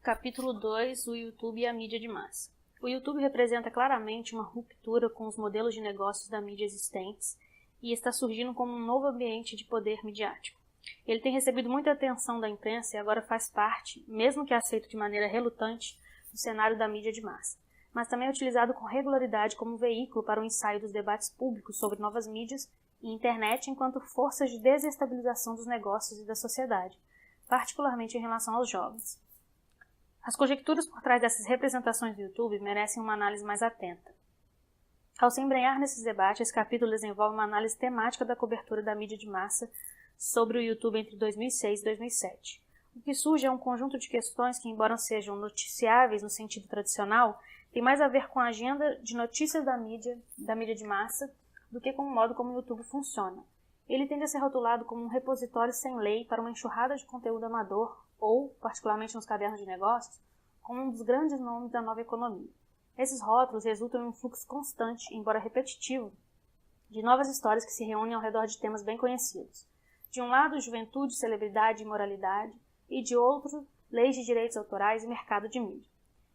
Capítulo 2. O YouTube e a mídia de massa. O YouTube representa claramente uma ruptura com os modelos de negócios da mídia existentes e está surgindo como um novo ambiente de poder midiático. Ele tem recebido muita atenção da imprensa e agora faz parte, mesmo que aceito de maneira relutante, do cenário da mídia de massa, mas também é utilizado com regularidade como veículo para o ensaio dos debates públicos sobre novas mídias e internet enquanto forças de desestabilização dos negócios e da sociedade, particularmente em relação aos jovens. As conjecturas por trás dessas representações do YouTube merecem uma análise mais atenta. Ao se embrenhar nesses debates, esse capítulo desenvolve uma análise temática da cobertura da mídia de massa sobre o YouTube entre 2006 e 2007. O que surge é um conjunto de questões que, embora sejam noticiáveis no sentido tradicional, tem mais a ver com a agenda de notícias da mídia de massa do que com o modo como o YouTube funciona. Ele tende a ser rotulado como um repositório sem lei para uma enxurrada de conteúdo amador ou, particularmente nos cadernos de negócios, como um dos grandes nomes da nova economia. Esses rótulos resultam em um fluxo constante, embora repetitivo, de novas histórias que se reúnem ao redor de temas bem conhecidos. De um lado, juventude, celebridade e moralidade, e de outro, leis de direitos autorais e mercado de mídia.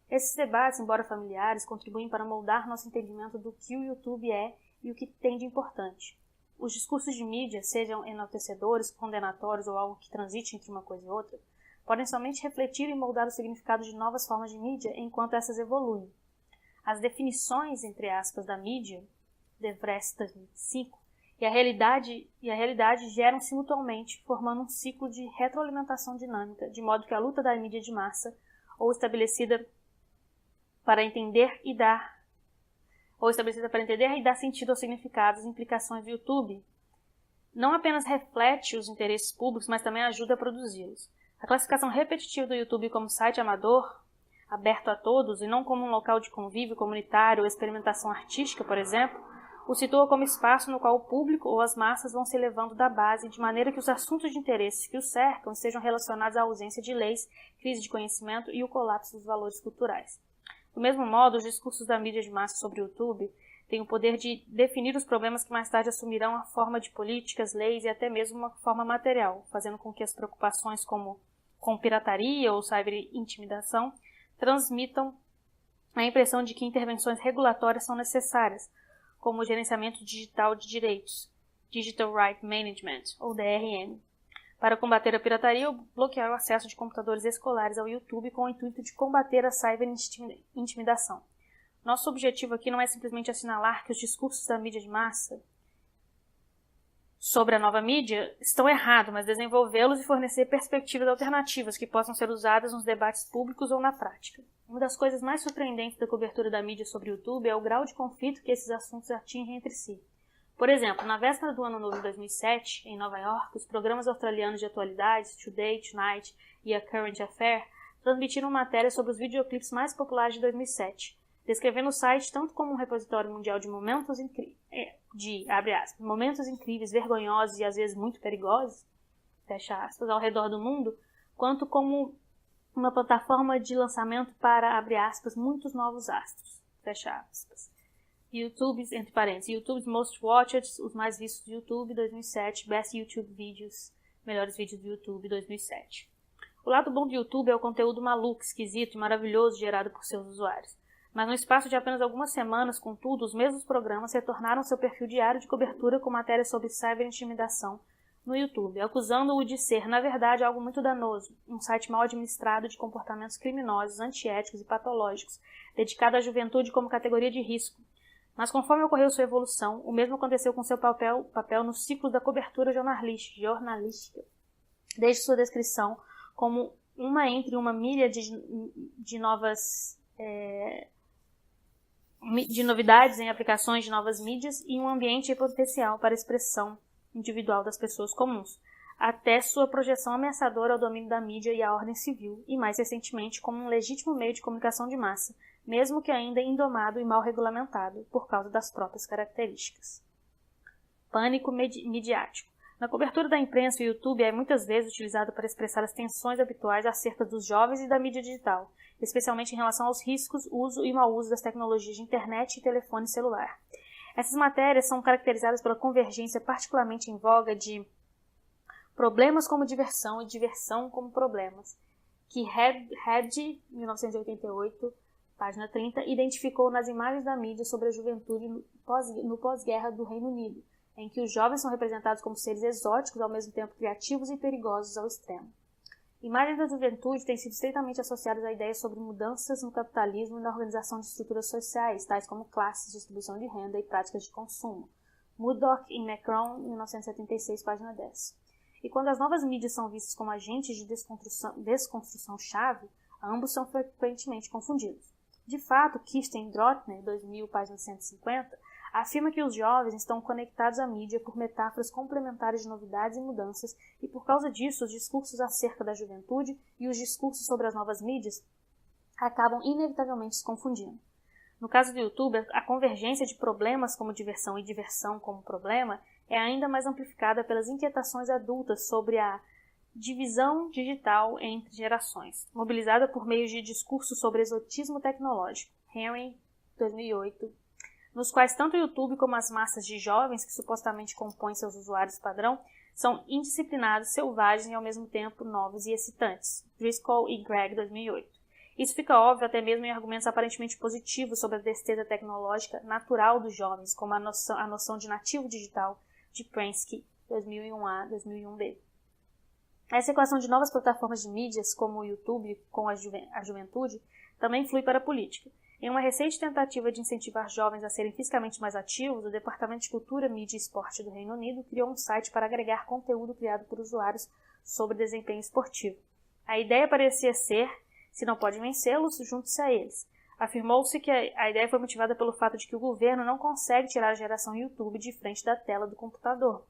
Esses debates, embora familiares, contribuem para moldar nosso entendimento do que o YouTube é e o que tem de importante. Os discursos de mídia, sejam enaltecedores, condenatórios ou algo que transite entre uma coisa e outra, podem somente refletir e moldar o significado de novas formas de mídia enquanto essas evoluem. As definições, entre aspas, da mídia, de Vres 2005, e a realidade geram simultaneamente, formando um ciclo de retroalimentação dinâmica, de modo que a luta da mídia de massa, ou estabelecida para entender e dar sentido aos significados e implicações do YouTube, não apenas reflete os interesses públicos, mas também ajuda a produzi-los. A classificação repetitiva do YouTube como site amador, aberto a todos, e não como um local de convívio comunitário ou experimentação artística, por exemplo, o situa como espaço no qual o público ou as massas vão se elevando da base, de maneira que os assuntos de interesse que os cercam estejam relacionados à ausência de leis, crise de conhecimento e o colapso dos valores culturais. Do mesmo modo, os discursos da mídia de massa sobre o YouTube têm o poder de definir os problemas que mais tarde assumirão a forma de políticas, leis e até mesmo uma forma material, fazendo com que as preocupações com pirataria ou cyberintimidação transmitam a impressão de que intervenções regulatórias são necessárias, como o gerenciamento digital de direitos, Digital Right Management, ou DRM, para combater a pirataria ou bloquear o acesso de computadores escolares ao YouTube com o intuito de combater a cyberintimidação. Nosso objetivo aqui não é simplesmente assinalar que os discursos da mídia de massa sobre a nova mídia estão errados, mas desenvolvê-los e fornecer perspectivas alternativas que possam ser usadas nos debates públicos ou na prática. Uma das coisas mais surpreendentes da cobertura da mídia sobre o YouTube é o grau de conflito que esses assuntos atingem entre si. Por exemplo, na véspera do Ano Novo de 2007, em Nova York, os programas australianos de atualidades, Today, Tonight e A Current Affair, transmitiram matérias sobre os videoclipes mais populares de 2007, descrevendo o site tanto como um repositório mundial de momentos incríveis, vergonhosos e às vezes muito perigosos, fecha aspas, ao redor do mundo, quanto como uma plataforma de lançamento para, abre aspas, muitos novos astros, fecha aspas. YouTube, entre parênteses, YouTube's Most Watched, os mais vistos do YouTube 2007, Best YouTube Videos, melhores vídeos do YouTube 2007. O lado bom do YouTube é o conteúdo maluco, esquisito e maravilhoso gerado por seus usuários. Mas no espaço de apenas algumas semanas, contudo, os mesmos programas retornaram seu perfil diário de cobertura com matérias sobre cyberintimidação no YouTube, acusando-o de ser, na verdade, algo muito danoso, um site mal administrado de comportamentos criminosos, antiéticos e patológicos, dedicado à juventude como categoria de risco. Mas conforme ocorreu sua evolução, o mesmo aconteceu com seu papel no ciclo da cobertura jornalística, desde sua descrição como uma entre uma milha de novidades em aplicações de novas mídias e um ambiente potencial para a expressão individual das pessoas comuns, até sua projeção ameaçadora ao domínio da mídia e à ordem civil, e mais recentemente como um legítimo meio de comunicação de massa, mesmo que ainda indomado e mal regulamentado por causa das próprias características. Pânico midiático. Na cobertura da imprensa, o YouTube é muitas vezes utilizado para expressar as tensões habituais acerca dos jovens e da mídia digital, especialmente em relação aos riscos, uso e mau uso das tecnologias de internet e telefone celular. Essas matérias são caracterizadas pela convergência particularmente em voga de problemas como diversão e diversão como problemas. que Hedge, 1988, página 30, identificou nas imagens da mídia sobre a juventude no pós-guerra do Reino Unido, em que os jovens são representados como seres exóticos, ao mesmo tempo criativos e perigosos ao extremo. Imagens da juventude têm sido estreitamente associadas a ideias sobre mudanças no capitalismo e na organização de estruturas sociais, tais como classes, distribuição de renda e práticas de consumo. Murdoch e Macron, 1976, página 10. E quando as novas mídias são vistas como agentes de desconstrução-chave, ambos são frequentemente confundidos. De fato, Kirsten Drottner, 2000, página 150, afirma que os jovens estão conectados à mídia por metáforas complementares de novidades e mudanças, e por causa disso, os discursos acerca da juventude e os discursos sobre as novas mídias acabam inevitavelmente se confundindo. No caso do YouTube, a convergência de problemas como diversão e diversão como problema é ainda mais amplificada pelas inquietações adultas sobre a divisão digital entre gerações, mobilizada por meio de discursos sobre exotismo tecnológico, Henry, 2008, nos quais tanto o YouTube como as massas de jovens que supostamente compõem seus usuários padrão são indisciplinados, selvagens e ao mesmo tempo novos e excitantes, Driscoll e Gregg, 2008. Isso fica óbvio até mesmo em argumentos aparentemente positivos sobre a destreza tecnológica natural dos jovens, como a noção de nativo digital de Prensky, 2001A, 2001B. Essa equação de novas plataformas de mídias, como o YouTube com a juventude, também flui para a política. Em uma recente tentativa de incentivar jovens a serem fisicamente mais ativos, o Departamento de Cultura, Mídia e Esporte do Reino Unido criou um site para agregar conteúdo criado por usuários sobre desempenho esportivo. A ideia parecia ser: se não pode vencê-los, junte-se a eles. Afirmou-se que a ideia foi motivada pelo fato de que o governo não consegue tirar a geração YouTube de frente da tela do computador.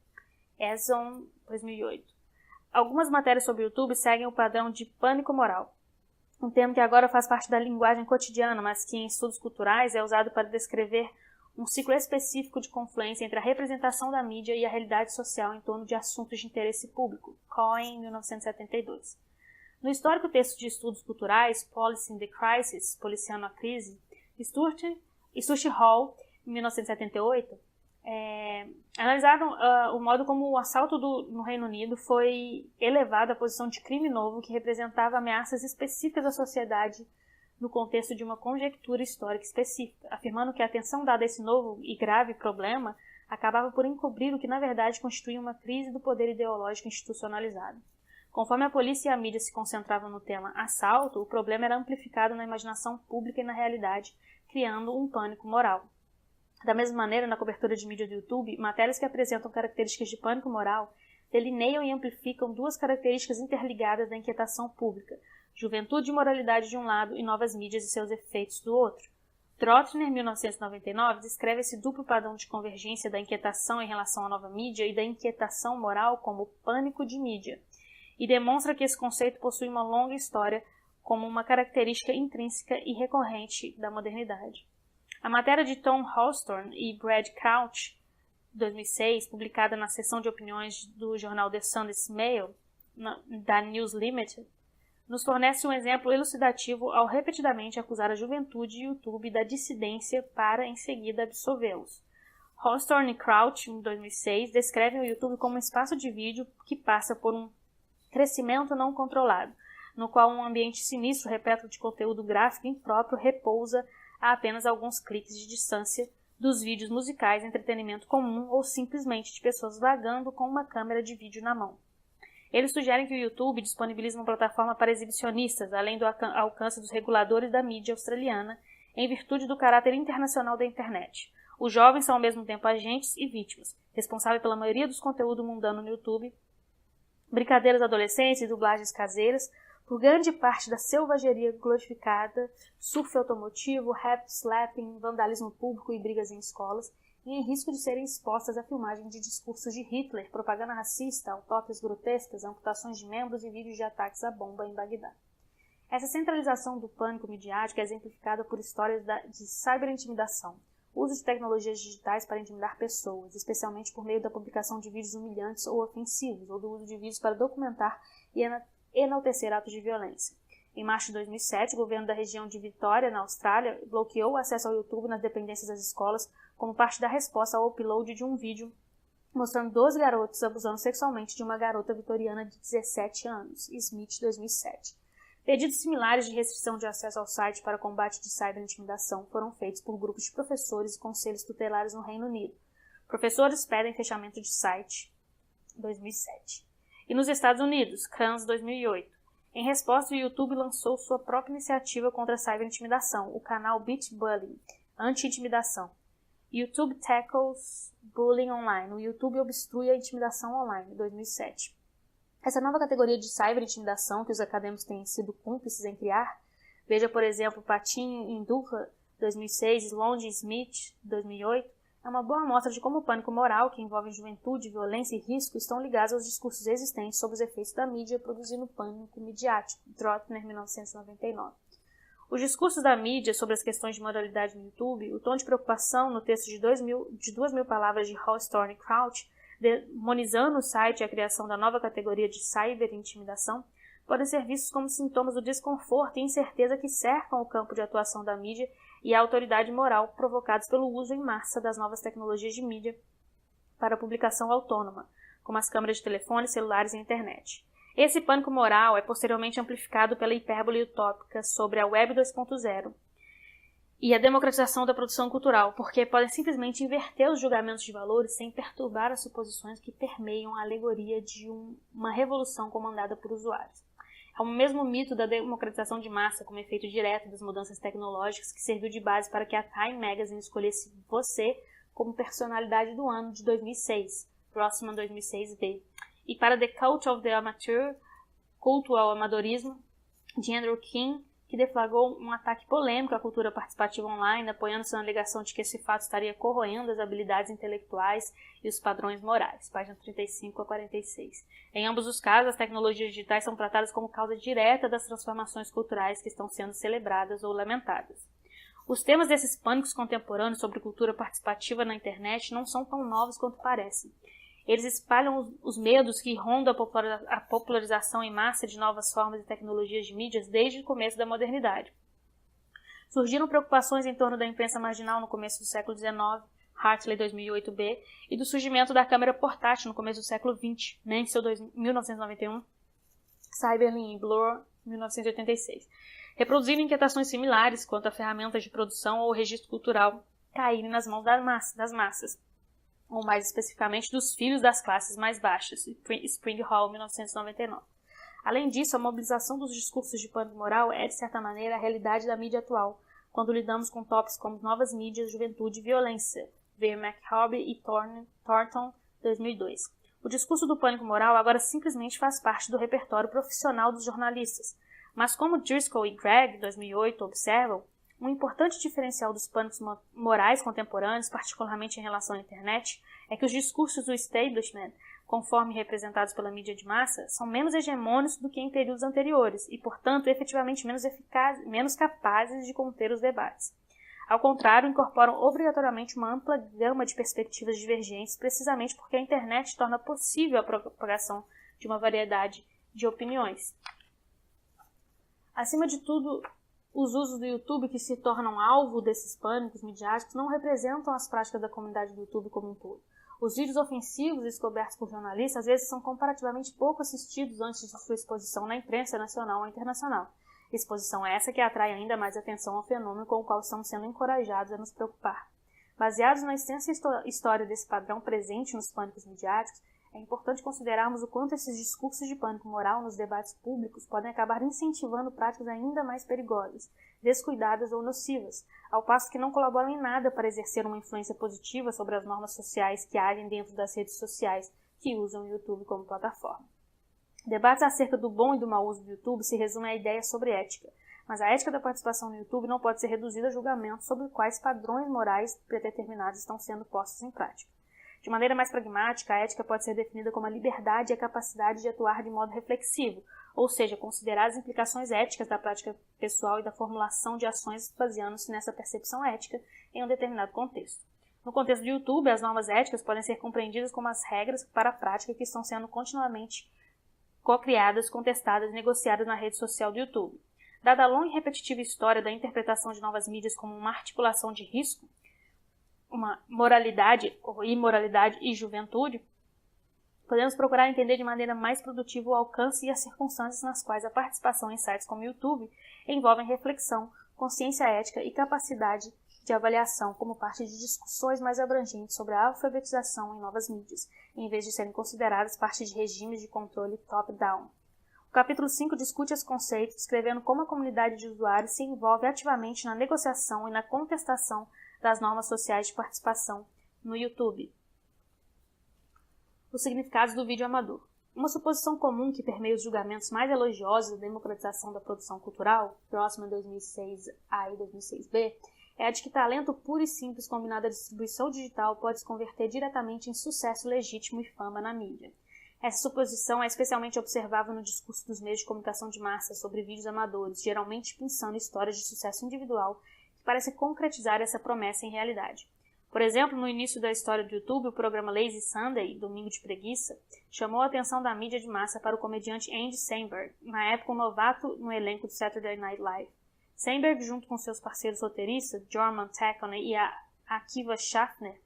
Ezon, 2008. Algumas matérias sobre o YouTube seguem o padrão de pânico moral, um termo que agora faz parte da linguagem cotidiana, mas que em estudos culturais é usado para descrever um ciclo específico de confluência entre a representação da mídia e a realidade social em torno de assuntos de interesse público. Cohen, 1972. No histórico texto de estudos culturais, Policing the Crisis, Policiando a Crise, Stuart Hall, 1978, analisaram o modo como o assalto no Reino Unido foi elevado à posição de crime novo que representava ameaças específicas à sociedade no contexto de uma conjectura histórica específica, afirmando que a atenção dada a esse novo e grave problema acabava por encobrir o que na verdade constituía uma crise do poder ideológico institucionalizado. Conforme a polícia e a mídia se concentravam no tema assalto, o problema era amplificado na imaginação pública e na realidade, criando um pânico moral. Da mesma maneira, na cobertura de mídia do YouTube, matérias que apresentam características de pânico moral delineiam e amplificam duas características interligadas da inquietação pública: juventude e moralidade de um lado e novas mídias e seus efeitos do outro. Drottner, 1999, descreve esse duplo padrão de convergência da inquietação em relação à nova mídia e da inquietação moral como pânico de mídia, e demonstra que esse conceito possui uma longa história como uma característica intrínseca e recorrente da modernidade. A matéria de Tom Hawthorne e Brad Crouch, 2006, publicada na seção de opiniões do jornal The Sunday Mail, da News Limited, nos fornece um exemplo elucidativo ao repetidamente acusar a juventude e o YouTube da dissidência para, em seguida, absolvê-los. Hawthorne e Crouch, em 2006, descrevem o YouTube como um espaço de vídeo que passa por um crescimento não controlado, no qual um ambiente sinistro repleto de conteúdo gráfico impróprio repousa a apenas alguns cliques de distância dos vídeos musicais, entretenimento comum ou simplesmente de pessoas vagando com uma câmera de vídeo na mão. Eles sugerem que o YouTube disponibiliza uma plataforma para exibicionistas, além do alcance dos reguladores da mídia australiana, em virtude do caráter internacional da internet. Os jovens são ao mesmo tempo agentes e vítimas, responsáveis pela maioria dos conteúdos mundanos no YouTube, brincadeiras adolescentes e dublagens caseiras, por grande parte da selvageria glorificada, surf automotivo, rap, slapping, vandalismo público e brigas em escolas, e em risco de serem expostas à filmagem de discursos de Hitler, propaganda racista, autópias grotescas, amputações de membros e vídeos de ataques à bomba em Bagdá. Essa centralização do pânico midiático é exemplificada por histórias de cyberintimidação, uso de tecnologias digitais para intimidar pessoas, especialmente por meio da publicação de vídeos humilhantes ou ofensivos, ou do uso de vídeos para documentar e enaltecer atos de violência. Em março de 2007, o governo da região de Vitória, na Austrália, bloqueou o acesso ao YouTube nas dependências das escolas como parte da resposta ao upload de um vídeo mostrando 12 garotos abusando sexualmente de uma garota vitoriana de 17 anos, Smith, 2007. Pedidos similares de restrição de acesso ao site para combate de cyberintimidação foram feitos por grupos de professores e conselhos tutelares no Reino Unido. Professores pedem fechamento de site 2007. E nos Estados Unidos, CRANS 2008. Em resposta, o YouTube lançou sua própria iniciativa contra a cyberintimidação, o canal BitBully, anti-intimidação. YouTube tackles bullying online. O YouTube obstrui a intimidação online, 2007. Essa nova categoria de cyberintimidação que os acadêmicos têm sido cúmplices em criar, veja, por exemplo, Patin Indura, 2006, e Longe Smith, 2008, é uma boa amostra de como o pânico moral, que envolve juventude, violência e risco, estão ligados aos discursos existentes sobre os efeitos da mídia produzindo pânico midiático, Trotner, 1999. Os discursos da mídia sobre as questões de moralidade no YouTube, o tom de preocupação no texto de 2.000 palavras de Hall, Storm e Crouch, demonizando o site e a criação da nova categoria de cyberintimidação, podem ser vistos como sintomas do desconforto e incerteza que cercam o campo de atuação da mídia e a autoridade moral provocados pelo uso em massa das novas tecnologias de mídia para publicação autônoma, como as câmeras de telefone, celulares e internet. Esse pânico moral é posteriormente amplificado pela hipérbole utópica sobre a Web 2.0 e a democratização da produção cultural, porque podem simplesmente inverter os julgamentos de valores sem perturbar as suposições que permeiam a alegoria de uma revolução comandada por usuários. É o mesmo mito da democratização de massa como efeito direto das mudanças tecnológicas que serviu de base para que a Time Magazine escolhesse você como personalidade do ano de 2006, Grossman 2006b, e para The Cult of the Amateur, culto ao amadorismo, de Andrew King, que deflagrou um ataque polêmico à cultura participativa online, apoiando-se na alegação de que esse fato estaria corroendo as habilidades intelectuais e os padrões morais, página 35 a 46. Em ambos os casos, as tecnologias digitais são tratadas como causa direta das transformações culturais que estão sendo celebradas ou lamentadas. Os temas desses pânicos contemporâneos sobre cultura participativa na internet não são tão novos quanto parecem. Eles espalham os medos que rondam a popularização em massa de novas formas e tecnologias de mídias desde o começo da modernidade. Surgiram preocupações em torno da imprensa marginal no começo do século XIX, Hartley 2008b, e do surgimento da câmera portátil no começo do século XX, Mansell 1991, Cyberlin e Bloor 1986, reproduzindo inquietações similares quanto a ferramentas de produção ou registro cultural caírem nas mãos das massas, ou mais especificamente dos filhos das classes mais baixas, Spring Hall, 1999. Além disso, a mobilização dos discursos de pânico moral é, de certa maneira, a realidade da mídia atual, quando lidamos com tópicos como novas mídias, juventude e violência, ver McHobby e Thornton, 2002. O discurso do pânico moral agora simplesmente faz parte do repertório profissional dos jornalistas, mas como Driscoll e Gregg, 2008, observam, um importante diferencial dos pânicos morais contemporâneos, particularmente em relação à internet, é que os discursos do establishment, conforme representados pela mídia de massa, são menos hegemônicos do que em períodos anteriores e, portanto, efetivamente menos capazes de conter os debates. Ao contrário, incorporam obrigatoriamente uma ampla gama de perspectivas divergentes, precisamente porque a internet torna possível a propagação de uma variedade de opiniões. Acima de tudo, os usos do YouTube que se tornam alvo desses pânicos midiáticos não representam as práticas da comunidade do YouTube como um todo. Os vídeos ofensivos descobertos por jornalistas às vezes são comparativamente pouco assistidos antes de sua exposição na imprensa nacional ou internacional. Exposição essa que atrai ainda mais atenção ao fenômeno com o qual estamos sendo encorajados a nos preocupar. Baseados na extensa história desse padrão presente nos pânicos midiáticos, é importante considerarmos o quanto esses discursos de pânico moral nos debates públicos podem acabar incentivando práticas ainda mais perigosas, descuidadas ou nocivas, ao passo que não colaboram em nada para exercer uma influência positiva sobre as normas sociais que agem dentro das redes sociais que usam o YouTube como plataforma. Debates acerca do bom e do mau uso do YouTube se resumem à ideia sobre ética, mas a ética da participação no YouTube não pode ser reduzida a julgamentos sobre quais padrões morais predeterminados estão sendo postos em prática. De maneira mais pragmática, a ética pode ser definida como a liberdade e a capacidade de atuar de modo reflexivo, ou seja, considerar as implicações éticas da prática pessoal e da formulação de ações baseando-se nessa percepção ética em um determinado contexto. No contexto do YouTube, as normas éticas podem ser compreendidas como as regras para a prática que estão sendo continuamente co-criadas, contestadas e negociadas na rede social do YouTube. Dada a longa e repetitiva história da interpretação de novas mídias como uma articulação de risco, uma moralidade ou imoralidade e juventude, Podemos procurar entender de maneira mais produtiva o alcance e as circunstâncias nas quais a participação em sites como o YouTube envolvem reflexão, consciência ética e capacidade de avaliação como parte de discussões mais abrangentes sobre a alfabetização em novas mídias, em vez de serem consideradas parte de regimes de controle top-down. O capítulo 5 discute esse conceito, descrevendo como a comunidade de usuários se envolve ativamente na negociação e na contestação das normas sociais de participação no YouTube. Os significados do vídeo amador. Uma suposição comum que permeia os julgamentos mais elogiosos da democratização da produção cultural, próxima a 2006A e 2006B, é a de que talento puro e simples combinado à distribuição digital pode se converter diretamente em sucesso legítimo e fama na mídia. Essa suposição é especialmente observável no discurso dos meios de comunicação de massa sobre vídeos amadores, geralmente pensando histórias de sucesso individual que parecem concretizar essa promessa em realidade. Por exemplo, no início da história do YouTube, o programa Lazy Sunday, Domingo de Preguiça, chamou a atenção da mídia de massa para o comediante Andy Samberg, na época um novato no elenco do Saturday Night Live. Samberg, junto com seus parceiros roteiristas, Jorman Taccone e Akiva Schaffer,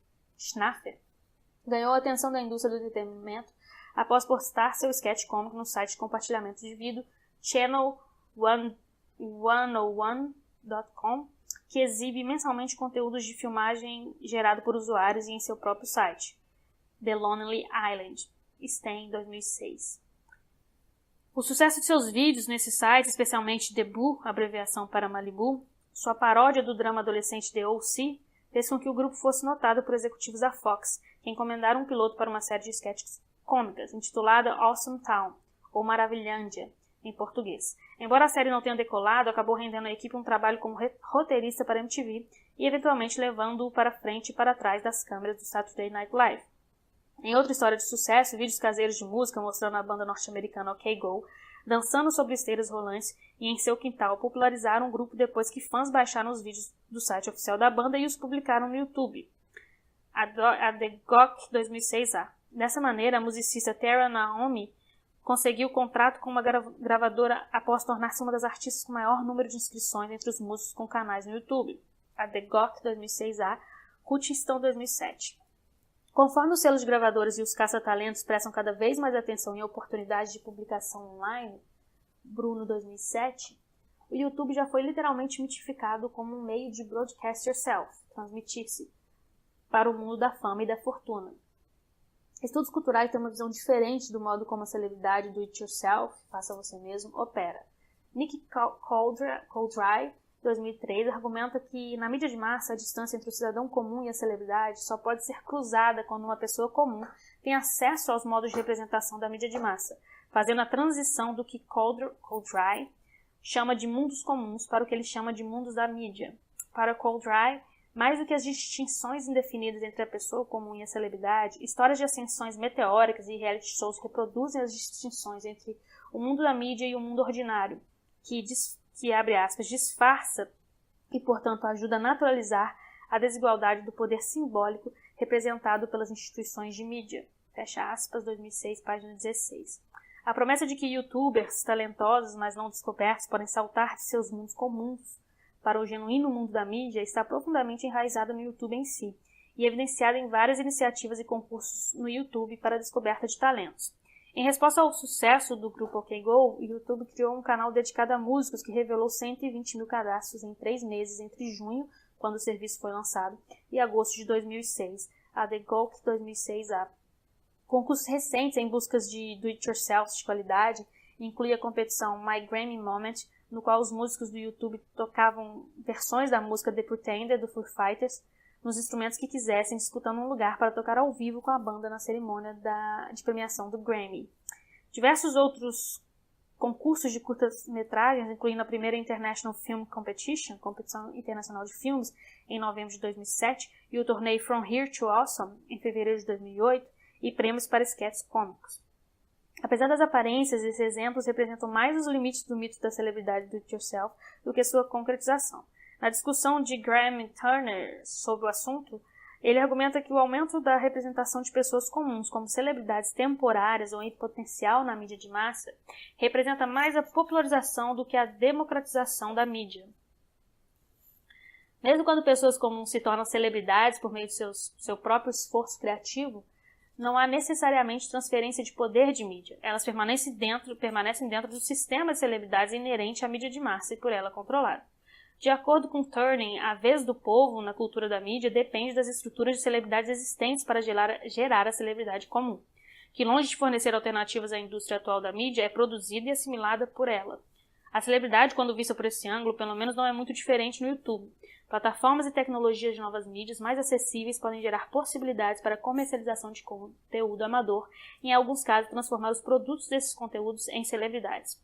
ganhou a atenção da indústria do entretenimento após postar seu sketch cômico no site de compartilhamento de vídeo channel101.com, que exibe mensalmente conteúdos de filmagem gerado por usuários e em seu próprio site, The Lonely Island, em 2006. O sucesso de seus vídeos nesse site, especialmente The Boo, abreviação para Malibu, sua paródia do drama adolescente The O.C., fez com que o grupo fosse notado por executivos da Fox, que encomendaram um piloto para uma série de sketches cômicas, intitulada Awesome Town, ou Maravilhândia, em português. Embora a série não tenha decolado, acabou rendendo à equipe um trabalho como roteirista para a MTV e eventualmente levando-o para frente e para trás das câmeras do Saturday Night Live. Em outra história de sucesso, vídeos caseiros de música mostrando a banda norte-americana OK Go dançando sobre esteiras rolantes e em seu quintal popularizaram o grupo depois que fãs baixaram os vídeos do site oficial da banda e os publicaram no YouTube. A The GOC 2006A. Dessa maneira, a musicista Tara Naomi conseguiu o contrato com uma gravadora após tornar-se uma das artistas com maior número de inscrições entre os músicos com canais no YouTube. A The GOC 2006A, Hutchinson 2007. Conforme os selos de gravadoras e os caça-talentos prestam cada vez mais atenção em oportunidades de publicação online, Bruno 2007, o YouTube já foi literalmente mitificado como um meio de broadcast yourself, transmitir-se, para o mundo da fama e da fortuna. Estudos culturais têm uma visão diferente do modo como a celebridade do it yourself, faça você mesmo, opera. Nick Coldry, 2003, argumenta que na mídia de massa a distância entre o cidadão comum e a celebridade só pode ser cruzada quando uma pessoa comum tem acesso aos modos de representação da mídia de massa, fazendo a transição do que Coldry chama de mundos comuns para o que ele chama de mundos da mídia. Para Coldry, mais do que as distinções indefinidas entre a pessoa comum e a celebridade, histórias de ascensões meteóricas e reality shows reproduzem as distinções entre o mundo da mídia e o mundo ordinário, que abre aspas, disfarça e, portanto, ajuda a naturalizar a desigualdade do poder simbólico representado pelas instituições de mídia. Fecha aspas, 2006, página 16. A promessa de que youtubers talentosos, mas não descobertos, podem saltar de seus mundos comuns para o genuíno mundo da mídia está profundamente enraizada no YouTube em si e evidenciada em várias iniciativas e concursos no YouTube para a descoberta de talentos. Em resposta ao sucesso do grupo OK Go, o YouTube criou um canal dedicado a músicos que revelou 120 mil cadastros em 3 meses entre junho, quando o serviço foi lançado, e agosto de 2006, a The GOC 2006A. Concursos recentes em busca de do-it-yourself de qualidade incluem a competição My Grammy Moment, no qual os músicos do YouTube tocavam versões da música The Pretender, do Foo Fighters, nos instrumentos que quisessem, disputando um lugar para tocar ao vivo com a banda na cerimônia de premiação do Grammy. Diversos outros concursos de curtas-metragens, incluindo a primeira International Film Competition, competição internacional de filmes, em novembro de 2007, e o torneio From Here to Awesome, em fevereiro de 2008, e prêmios para sketches cômicos. Apesar das aparências, esses exemplos representam mais os limites do mito da celebridade do it-yourself do que sua concretização. Na discussão de Graham Turner sobre o assunto, ele argumenta que o aumento da representação de pessoas comuns como celebridades temporárias ou em potencial na mídia de massa representa mais a popularização do que a democratização da mídia. Mesmo quando pessoas comuns se tornam celebridades por meio de seu próprio esforço criativo, não há necessariamente transferência de poder de mídia. Elas permanecem dentro do sistema de celebridades inerente à mídia de massa e por ela controlada. De acordo com Turning, a vez do povo na cultura da mídia depende das estruturas de celebridades existentes para gerar a celebridade comum, que longe de fornecer alternativas à indústria atual da mídia, é produzida e assimilada por ela. A celebridade, quando vista por esse ângulo, pelo menos não é muito diferente no YouTube. Plataformas e tecnologias de novas mídias mais acessíveis podem gerar possibilidades para a comercialização de conteúdo amador e, em alguns casos, transformar os produtos desses conteúdos em celebridades.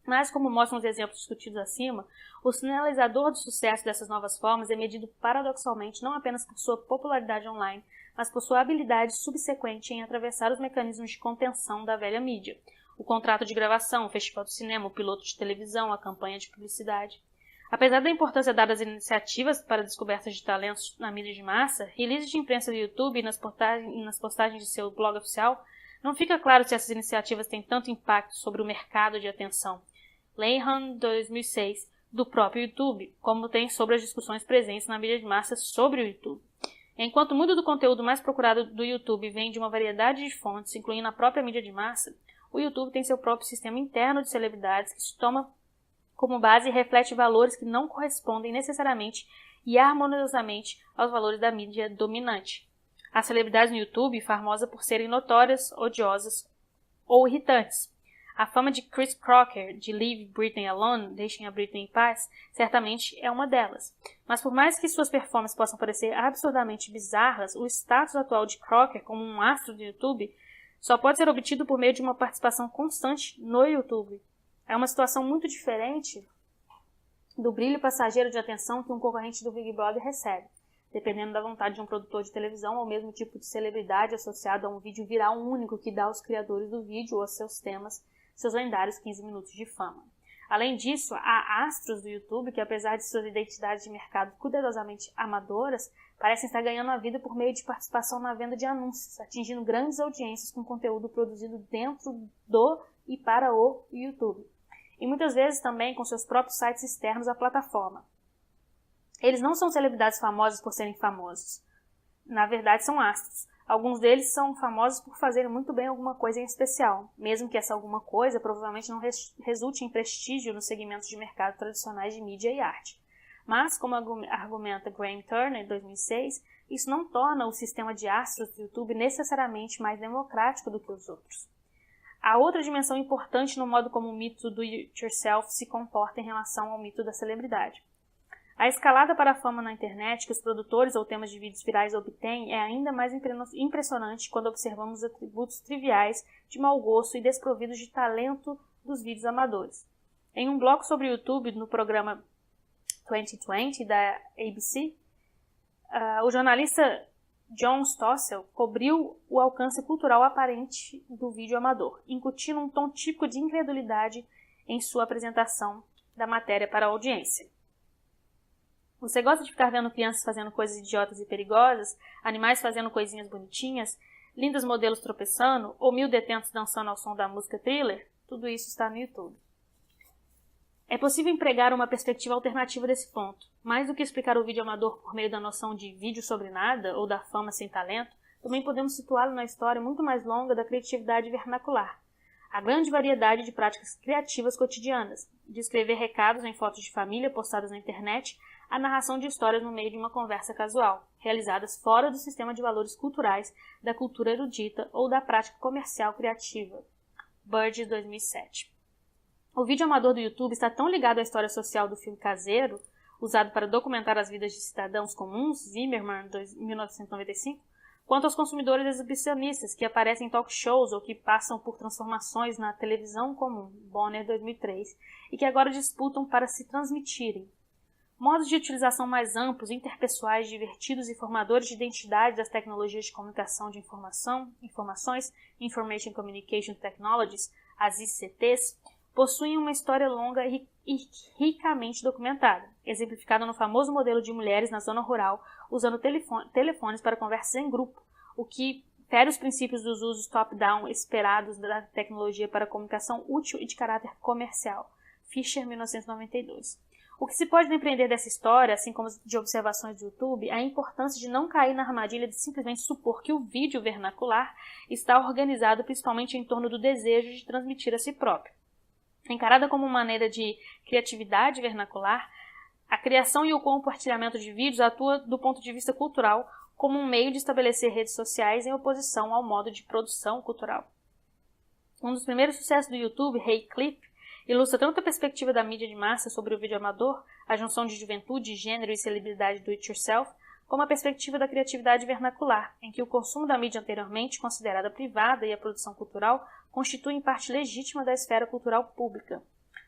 Mas, como mostram os exemplos discutidos acima, o sinalizador do sucesso dessas novas formas é medido paradoxalmente não apenas por sua popularidade online, mas por sua habilidade subsequente em atravessar os mecanismos de contenção da velha mídia. O contrato de gravação, o festival de cinema, o piloto de televisão, a campanha de publicidade. Apesar da importância dada às iniciativas para descobertas de talentos na mídia de massa, releases de imprensa do YouTube e nas postagens de seu blog oficial, não fica claro se essas iniciativas têm tanto impacto sobre o mercado de atenção. Lehman, 2006, do próprio YouTube, como tem sobre as discussões presentes na mídia de massa sobre o YouTube. Enquanto muito do conteúdo mais procurado do YouTube vem de uma variedade de fontes, incluindo a própria mídia de massa, o YouTube tem seu próprio sistema interno de celebridades que se toma como base e reflete valores que não correspondem necessariamente e harmoniosamente aos valores da mídia dominante. As celebridades no YouTube, famosas por serem notórias, odiosas ou irritantes. A fama de Chris Crocker, de Leave Britney Alone, Deixem a Britney em Paz, certamente é uma delas. Mas por mais que suas performances possam parecer absurdamente bizarras, o status atual de Crocker como um astro do YouTube só pode ser obtido por meio de uma participação constante no YouTube. É uma situação muito diferente do brilho passageiro de atenção que um concorrente do Big Brother recebe, dependendo da vontade de um produtor de televisão ou mesmo tipo de celebridade associado a um vídeo viral único que dá aos criadores do vídeo ou aos seus temas seus lendários 15 minutos de fama. Além disso, há astros do YouTube que, apesar de suas identidades de mercado cuidadosamente amadoras, parecem estar ganhando a vida por meio de participação na venda de anúncios, atingindo grandes audiências com conteúdo produzido dentro do e para o YouTube. E muitas vezes também com seus próprios sites externos à plataforma. Eles não são celebridades famosas por serem famosos. Na verdade, são astros. Alguns deles são famosos por fazerem muito bem alguma coisa em especial, mesmo que essa alguma coisa provavelmente não resulte em prestígio nos segmentos de mercado tradicionais de mídia e arte. Mas, como argumenta Graham Turner, 2006, isso não torna o sistema de astros do YouTube necessariamente mais democrático do que os outros. Há outra dimensão importante no modo como o mito do it-yourself se comporta em relação ao mito da celebridade. A escalada para a fama na internet que os produtores ou temas de vídeos virais obtêm é ainda mais impressionante quando observamos os atributos triviais de mau gosto e desprovidos de talento dos vídeos amadores. Em um bloco sobre o YouTube, no programa 2020 da ABC, o jornalista John Stossel cobriu o alcance cultural aparente do vídeo amador, incutindo um tom típico de incredulidade em sua apresentação da matéria para a audiência. Você gosta de ficar vendo crianças fazendo coisas idiotas e perigosas, animais fazendo coisinhas bonitinhas, lindos modelos tropeçando ou 1000 detentos dançando ao som da música Thriller? Tudo isso está no YouTube. É possível empregar uma perspectiva alternativa desse ponto. Mais do que explicar o vídeo amador por meio da noção de vídeo sobre nada ou da fama sem talento, também podemos situá-lo na história muito mais longa da criatividade vernacular. A grande variedade de práticas criativas cotidianas, de escrever recados em fotos de família postadas na internet, a narração de histórias no meio de uma conversa casual, realizadas fora do sistema de valores culturais, da cultura erudita ou da prática comercial criativa. Burgess, 2007. O vídeo amador do YouTube está tão ligado à história social do filme caseiro, usado para documentar as vidas de cidadãos comuns, Zimmerman, 1995, quanto aos consumidores exibicionistas que aparecem em talk shows ou que passam por transformações na televisão comum, Bonner, 2003, e que agora disputam para se transmitirem. Modos de utilização mais amplos, interpessoais, divertidos e formadores de identidade das tecnologias de comunicação de informações, Information Communication Technologies, as ICTs, possuem uma história longa e ricamente documentada, exemplificada no famoso modelo de mulheres na zona rural usando telefones para conversas em grupo, o que fere os princípios dos usos top-down esperados da tecnologia para comunicação útil e de caráter comercial. Fisher, 1992. O que se pode compreender dessa história, assim como de observações do YouTube, é a importância de não cair na armadilha de simplesmente supor que o vídeo vernacular está organizado principalmente em torno do desejo de transmitir a si próprio. Encarada como uma maneira de criatividade vernacular, a criação e o compartilhamento de vídeos atua do ponto de vista cultural como um meio de estabelecer redes sociais em oposição ao modo de produção cultural. Um dos primeiros sucessos do YouTube, Hey Clip, ilustra tanto a perspectiva da mídia de massa sobre o vídeo amador, a junção de juventude, gênero e celebridade do it-yourself, como a perspectiva da criatividade vernacular, em que o consumo da mídia anteriormente considerada privada e a produção cultural constituem parte legítima da esfera cultural pública.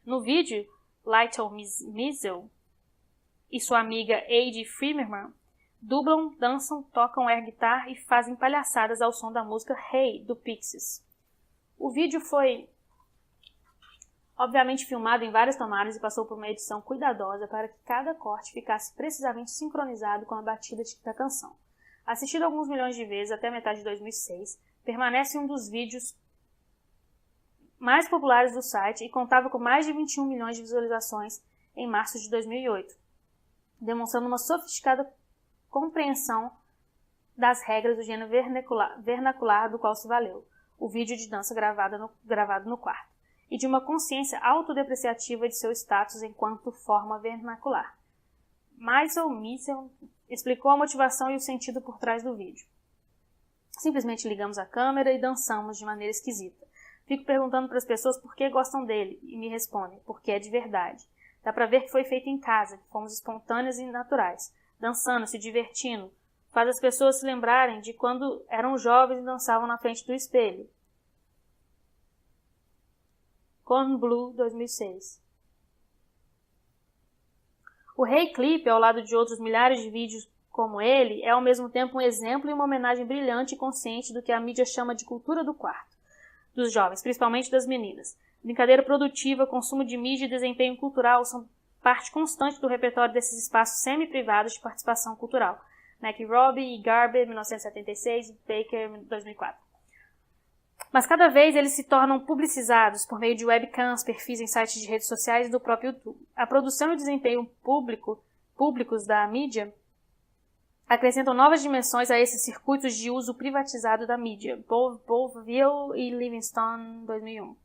No vídeo, Lytle Miesel e sua amiga Ade Freeman dublam, dançam, tocam air guitar e fazem palhaçadas ao som da música Hey, do Pixies. O vídeo foi obviamente filmado em várias tomadas e passou por uma edição cuidadosa para que cada corte ficasse precisamente sincronizado com a batida da canção. Assistido alguns milhões de vezes até a metade de 2006, permanece um dos vídeos mais populares do site e contava com mais de 21 milhões de visualizações em março de 2008, demonstrando uma sofisticada compreensão das regras do gênero vernacular do qual se valeu, o vídeo de dança gravado no quarto, e de uma consciência autodepreciativa de seu status enquanto forma vernacular. Miesel explicou a motivação e o sentido por trás do vídeo. Simplesmente ligamos a câmera e dançamos de maneira esquisita. Fico perguntando para as pessoas por que gostam dele e me respondem, porque é de verdade. Dá para ver que foi feito em casa, que fomos espontâneas e naturais, dançando, se divertindo. Faz as pessoas se lembrarem de quando eram jovens e dançavam na frente do espelho. Corn Blue, 2006. O Hey Clip, ao lado de outros milhares de vídeos como ele, é ao mesmo tempo um exemplo e uma homenagem brilhante e consciente do que a mídia chama de cultura do quarto, dos jovens, principalmente das meninas. Brincadeira produtiva, consumo de mídia e desempenho cultural são parte constante do repertório desses espaços semi-privados de participação cultural. McRobbie e Garber, 1976, e Baker, 2004. Mas cada vez eles se tornam publicizados por meio de webcams, perfis em sites de redes sociais e do próprio YouTube. A produção e o desempenho públicos da mídia acrescentam novas dimensões a esses circuitos de uso privatizado da mídia. Boville e Livingstone, 2001.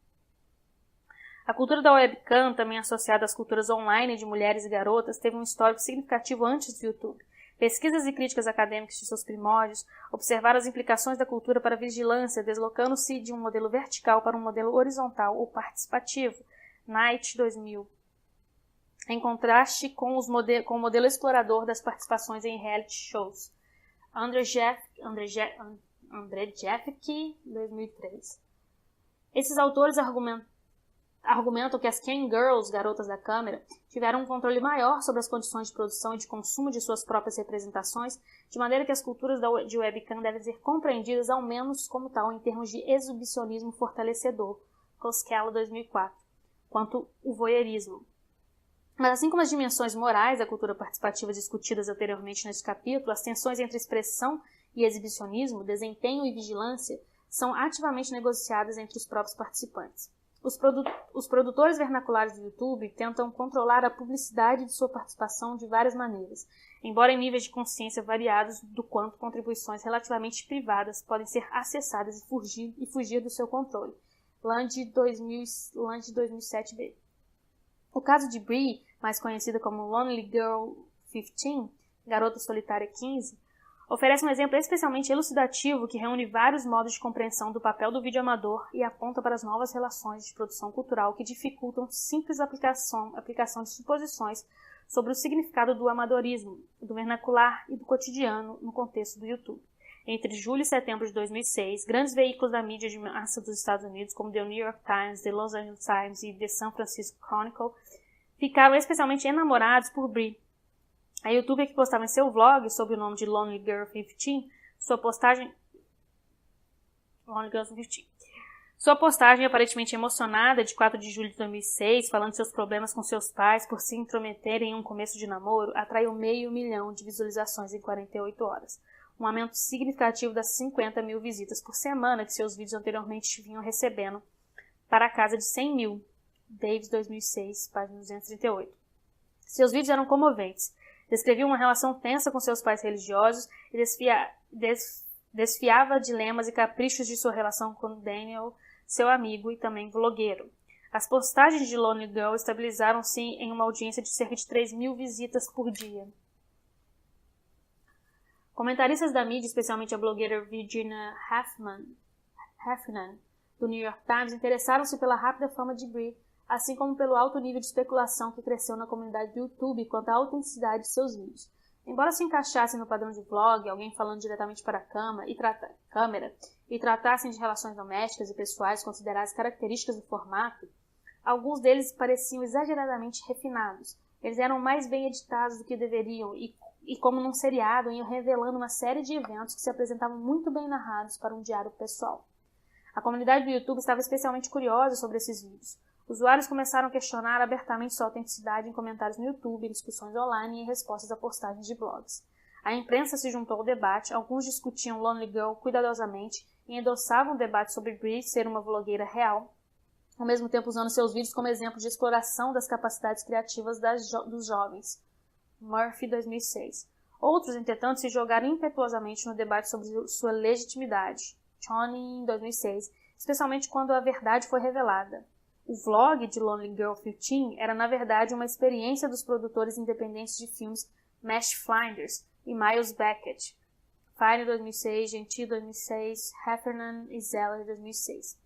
A cultura da webcam, também associada às culturas online de mulheres e garotas, teve um histórico significativo antes do YouTube. Pesquisas e críticas acadêmicas de seus primórdios observaram as implicações da cultura para a vigilância, deslocando-se de um modelo vertical para um modelo horizontal ou participativo. Knight, 2000. Em contraste com o modelo explorador das participações em reality shows. André Jeffke, 2003. Esses autores argumentam que as Cam Girls, garotas da câmera, tiveram um controle maior sobre as condições de produção e de consumo de suas próprias representações, de maneira que as culturas de webcam devem ser compreendidas ao menos como tal em termos de exibicionismo fortalecedor, Koskela, 2004, quanto o voyeurismo. Mas assim como as dimensões morais da cultura participativa discutidas anteriormente neste capítulo, as tensões entre expressão e exibicionismo, desempenho e vigilância, são ativamente negociadas entre os próprios participantes. Os produtores vernaculares do YouTube tentam controlar a publicidade de sua participação de várias maneiras, embora em níveis de consciência variados do quanto contribuições relativamente privadas podem ser acessadas e fugir do seu controle. Land 2007b. O caso de Brie, mais conhecida como Lonely Girl 15, Garota Solitária 15, oferece um exemplo especialmente elucidativo que reúne vários modos de compreensão do papel do vídeo amador e aponta para as novas relações de produção cultural que dificultam simples aplicação de suposições sobre o significado do amadorismo, do vernacular e do cotidiano no contexto do YouTube. Entre julho e setembro de 2006, grandes veículos da mídia de massa dos Estados Unidos, como The New York Times, The Los Angeles Times e The San Francisco Chronicle, ficaram especialmente enamorados por Brie. A youtuber que postava em seu vlog, sob o nome de Lonely Girl 15, sua postagem aparentemente emocionada de 4 de julho de 2006, falando de seus problemas com seus pais por se intrometerem em um começo de namoro, atraiu 500 mil de visualizações em 48 horas. Um aumento significativo das 50 mil visitas por semana que seus vídeos anteriormente vinham recebendo, para a casa de 100 mil. Davis, 2006, página 238. Seus vídeos eram comoventes. Descreviam uma relação tensa com seus pais religiosos e desfiava dilemas e caprichos de sua relação com Daniel, seu amigo e também vlogueiro. As postagens de Lonely Girl estabilizaram-se em uma audiência de cerca de 3.000 visitas por dia. Comentaristas da mídia, especialmente a blogueira Virginia Heffernan, do New York Times, interessaram-se pela rápida fama de Brie, assim como pelo alto nível de especulação que cresceu na comunidade do YouTube quanto à autenticidade de seus vídeos. Embora se encaixassem no padrão de vlog, alguém falando diretamente para a câmera, e tratassem de relações domésticas e pessoais consideradas características do formato, alguns deles pareciam exageradamente refinados. Eles eram mais bem editados do que deveriam e como num seriado, iam revelando uma série de eventos que se apresentavam muito bem narrados para um diário pessoal. A comunidade do YouTube estava especialmente curiosa sobre esses vídeos. Usuários começaram a questionar abertamente sua autenticidade em comentários no YouTube, em discussões online e em respostas a postagens de blogs. A imprensa se juntou ao debate, alguns discutiam Lonely Girl cuidadosamente e endossavam o debate sobre Brie ser uma vlogueira real, ao mesmo tempo usando seus vídeos como exemplo de exploração das capacidades criativas dos jovens. Murphy, 2006. Outros, entretanto, se jogaram impetuosamente no debate sobre sua legitimidade. Choni, 2006, especialmente quando a verdade foi revelada. O vlog de Lonely Girl 15 era, na verdade, uma experiência dos produtores independentes de filmes Mesh Flinders e Miles Beckett. Fire, 2006, Gentil, 2006, Heffernan e Zeller, 2006.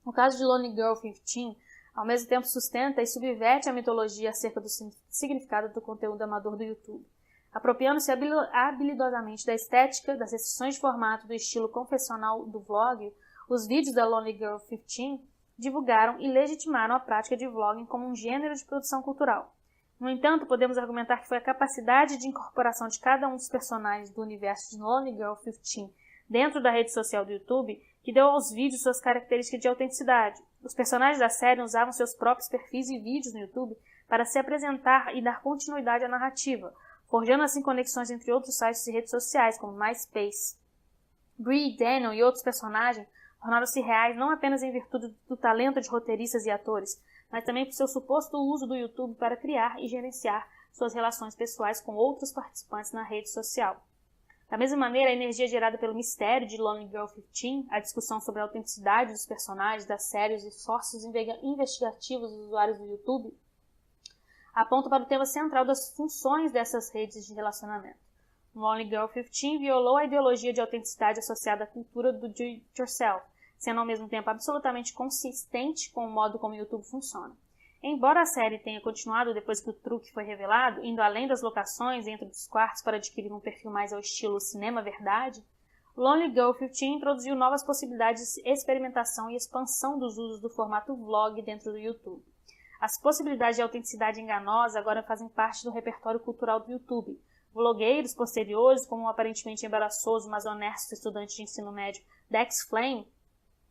No caso de Lonely Girl 15, ao mesmo tempo sustenta e subverte a mitologia acerca do significado do conteúdo amador do YouTube. Apropriando-se habilidosamente da estética, das restrições de formato do estilo confessional do vlog, os vídeos da Lonely Girl 15 divulgaram e legitimaram a prática de vlogging como um gênero de produção cultural. No entanto, podemos argumentar que foi a capacidade de incorporação de cada um dos personagens do universo de Lonely Girl 15 dentro da rede social do YouTube que deu aos vídeos suas características de autenticidade. Os personagens da série usavam seus próprios perfis e vídeos no YouTube para se apresentar e dar continuidade à narrativa, forjando assim conexões entre outros sites e redes sociais, como MySpace. Brie, Daniel e outros personagens tornaram-se reais não apenas em virtude do talento de roteiristas e atores, mas também por seu suposto uso do YouTube para criar e gerenciar suas relações pessoais com outros participantes na rede social. Da mesma maneira, a energia gerada pelo mistério de Lonely Girl 15, a discussão sobre a autenticidade dos personagens, das séries e esforços investigativos dos usuários do YouTube, aponta para o tema central das funções dessas redes de relacionamento. Lonely Girl 15 violou a ideologia de autenticidade associada à cultura do do-it-yourself, sendo ao mesmo tempo absolutamente consistente com o modo como o YouTube funciona. Embora a série tenha continuado depois que o truque foi revelado, indo além das locações dentro dos quartos para adquirir um perfil mais ao estilo cinema-verdade, Lonely Girl 15 introduziu novas possibilidades de experimentação e expansão dos usos do formato vlog dentro do YouTube. As possibilidades de autenticidade enganosa agora fazem parte do repertório cultural do YouTube. Vlogueiros posteriores, como o aparentemente embaraçoso, mas honesto estudante de ensino médio Dex Flame,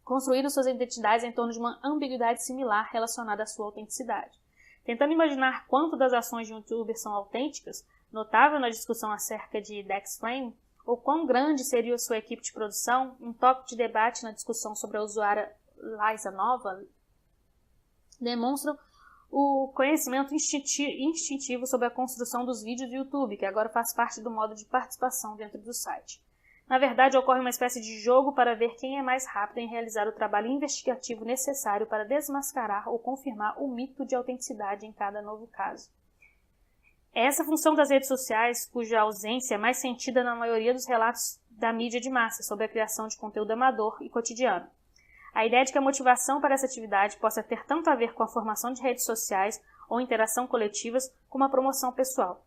construíram suas identidades em torno de uma ambiguidade similar relacionada à sua autenticidade. Tentando imaginar quanto das ações de um youtuber são autênticas, notável na discussão acerca de Dex Flame, ou quão grande seria a sua equipe de produção, um tópico de debate na discussão sobre a usuária Liza Nova, demonstram o conhecimento instintivo sobre a construção dos vídeos do YouTube, que agora faz parte do modo de participação dentro do site. Na verdade, ocorre uma espécie de jogo para ver quem é mais rápido em realizar o trabalho investigativo necessário para desmascarar ou confirmar o mito de autenticidade em cada novo caso. É essa função das redes sociais, cuja ausência é mais sentida na maioria dos relatos da mídia de massa sobre a criação de conteúdo amador e cotidiano. A ideia de que a motivação para essa atividade possa ter tanto a ver com a formação de redes sociais ou interação coletivas como a promoção pessoal.